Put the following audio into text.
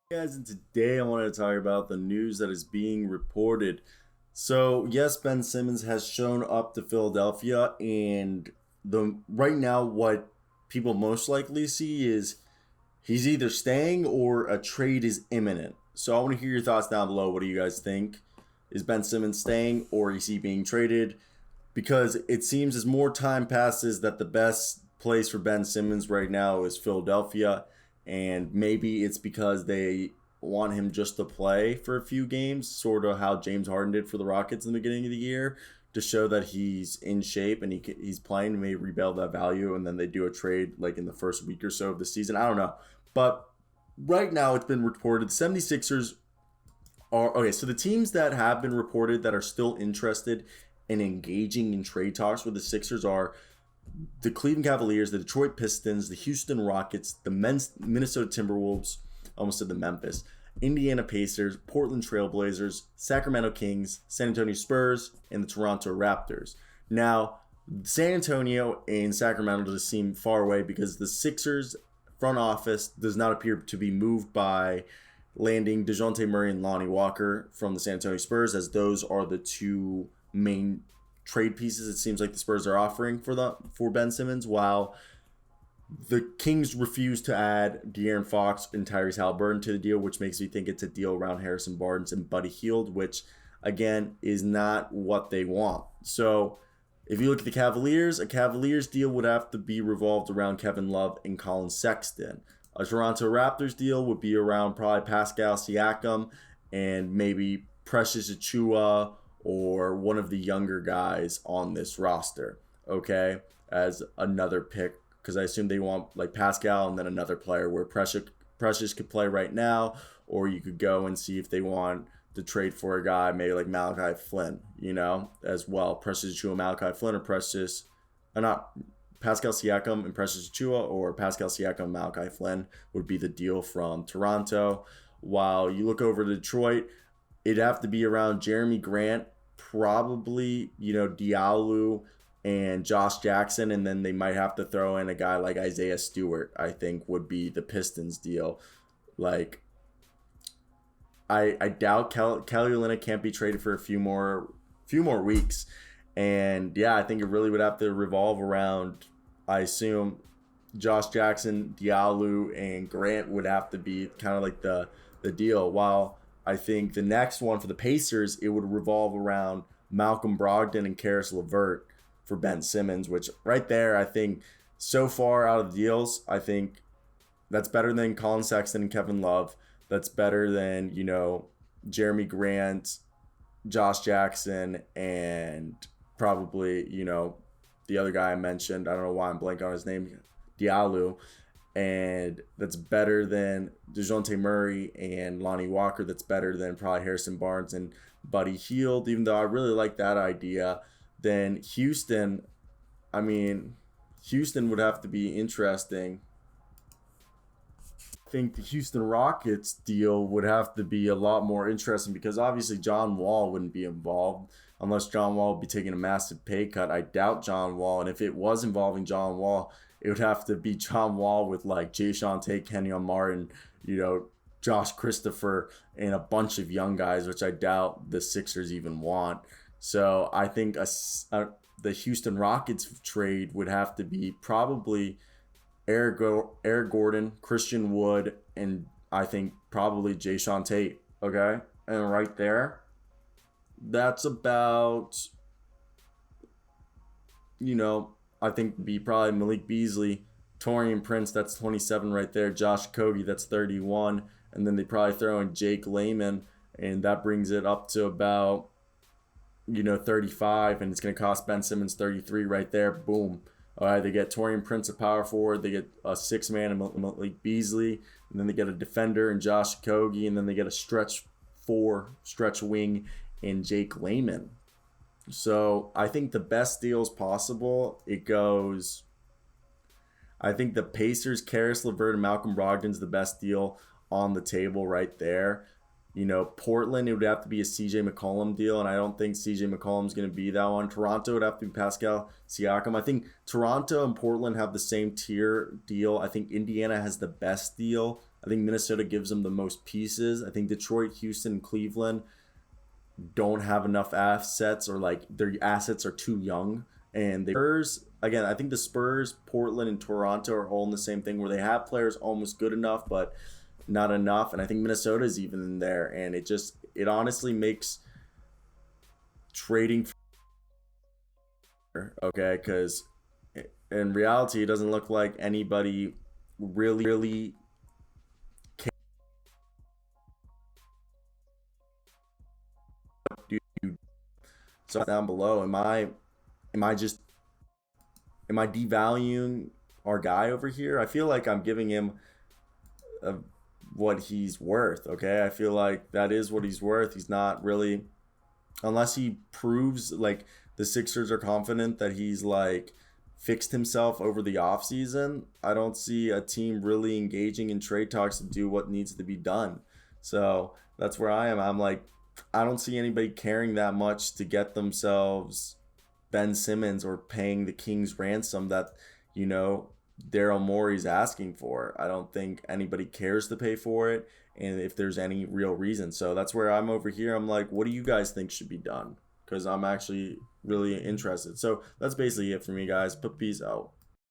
Guys, and today I wanted to talk about the news that is being reported. So, yes, Ben Simmons has shown up to Philadelphia, and the right now what people most likely see is he's either staying or a trade is imminent. So, I want to hear your thoughts down below. What do you guys think? Is Ben Simmons staying or is he being traded? Because it seems as more time passes that the best place for Ben Simmons right now is Philadelphia, and maybe it's because they want him just to play for a few games, sort of how James Harden did for the Rockets in the beginning of the year, to show that he's in shape and he's playing and may rebuild that value, and then they do a trade like in the first week or so of the season. I don't know. But right now it's been reported 76ers are okay. So the teams that have been reported that are still interested in engaging in trade talks with the Sixers are the Cleveland Cavaliers, the Detroit Pistons, the Houston Rockets, the Minnesota Timberwolves, almost said the Memphis, Indiana Pacers, Portland Trailblazers, Sacramento Kings, San Antonio Spurs, and the Toronto Raptors. Now, San Antonio and Sacramento just seem far away because the Sixers front office does not appear to be moved by landing Dejounte Murray and Lonnie Walker from the San Antonio Spurs, as those are the two main trade pieces it seems like the Spurs are offering for Ben Simmons, while the Kings refuse to add De'Aaron Fox and Tyrese Halliburton to the deal, which makes me think it's a deal around Harrison Barnes and Buddy Hield, which again is not what they want. So if you look at the Cavaliers, a Cavaliers deal would have to be revolved around Kevin Love and Colin Sexton. A Toronto Raptors deal would be around probably Pascal Siakam and maybe Precious Achua or one of the younger guys on this roster, okay, as another pick. Because I assume they want like Pascal and then another player where Precious could play right now, or you could go and see if they want to trade for a guy maybe like Malachi Flynn, as well. Precious Achua, Malachi Flynn, or not Pascal Siakam and Precious Achua, or Pascal Siakam, Malachi Flynn would be the deal from Toronto. While you look over to Detroit, it'd have to be around Jeremy Grant, probably, Diallo and Josh Jackson, and then they might have to throw in a guy like Isaiah Stewart, I think would be the Pistons deal. Like, I doubt Kelly Olynyk can't be traded for a few more weeks. And yeah, I think it really would have to revolve around, I assume, Josh Jackson, Diallo, and Grant would have to be kind of like the deal. While I think the next one for the Pacers, it would revolve around Malcolm Brogdon and Karis LeVert for Ben Simmons, which right there, I think so far out of the deals, I think that's better than Colin Sexton and Kevin Love. That's better than, Jeremy Grant, Josh Jackson, and probably, the other guy I mentioned. I don't know why I'm blanking on his name, Diallo. And that's better than DeJounte Murray and Lonnie Walker. That's better than probably Harrison Barnes and Buddy Hield, even though I really like that idea. Then Houston, I mean, Houston would have to be interesting. I think the Houston Rockets deal would have to be a lot more interesting because obviously John Wall wouldn't be involved unless John Wall would be taking a massive pay cut. I doubt John Wall, and if it was involving John Wall, it would have to be John Wall with like Jayshawn Tate, Kenyon Martin, Josh Christopher, and a bunch of young guys, which I doubt the Sixers even want. So I think the Houston Rockets trade would have to be probably Eric Gordon, Christian Wood, and I think probably Jayshawn Tate. Okay, and right there, that's about I think be probably Malik Beasley, Torian Prince. That's 27 right there. Josh Kogi, that's 31, and then they probably throw in Jake Layman, and that brings it up to about 35, and it's going to cost Ben Simmons 33 right there. Boom. All right, they get Torian Prince, a power forward. They get a six-man in Malik Beasley, and then they get a defender in Josh Kogi, and then they get a stretch wing in Jake Layman. So I think the best deals possible, it goes, I think the Pacers, Karis LeVert, and Malcolm Brogdon's the best deal on the table right there. Portland, it would have to be a CJ McCollum deal, and I don't think CJ McCollum's going to be that one. Toronto would have to be Pascal Siakam. I think Toronto and Portland have the same tier deal. I think Indiana has the best deal. I think Minnesota gives them the most pieces. I think Detroit, Houston, and Cleveland don't have enough assets, or like their assets are too young. And the Spurs, again, I think the Spurs, Portland, and Toronto are all in the same thing where they have players almost good enough, but not enough. And I think Minnesota is even in there, and it honestly makes trading okay, because in reality it doesn't look like anybody really can do. So down below, am I devaluing our guy over here? I feel like I'm giving him a what he's worth. Okay, I feel like that is what he's worth. He's not really, unless he proves like the Sixers are confident that he's like fixed himself over the offseason. I don't see a team really engaging in trade talks to do what needs to be done. So that's where I am. I'm like, I don't see anybody caring that much to get themselves Ben Simmons or paying the Kings ransom that you know Daryl Morey's asking for. I don't think anybody cares to pay for it, and if there's any real reason. So that's where I'm over here. I'm like, what do you guys think should be done? Because I'm actually really interested. So that's basically it for me, guys. But peace out.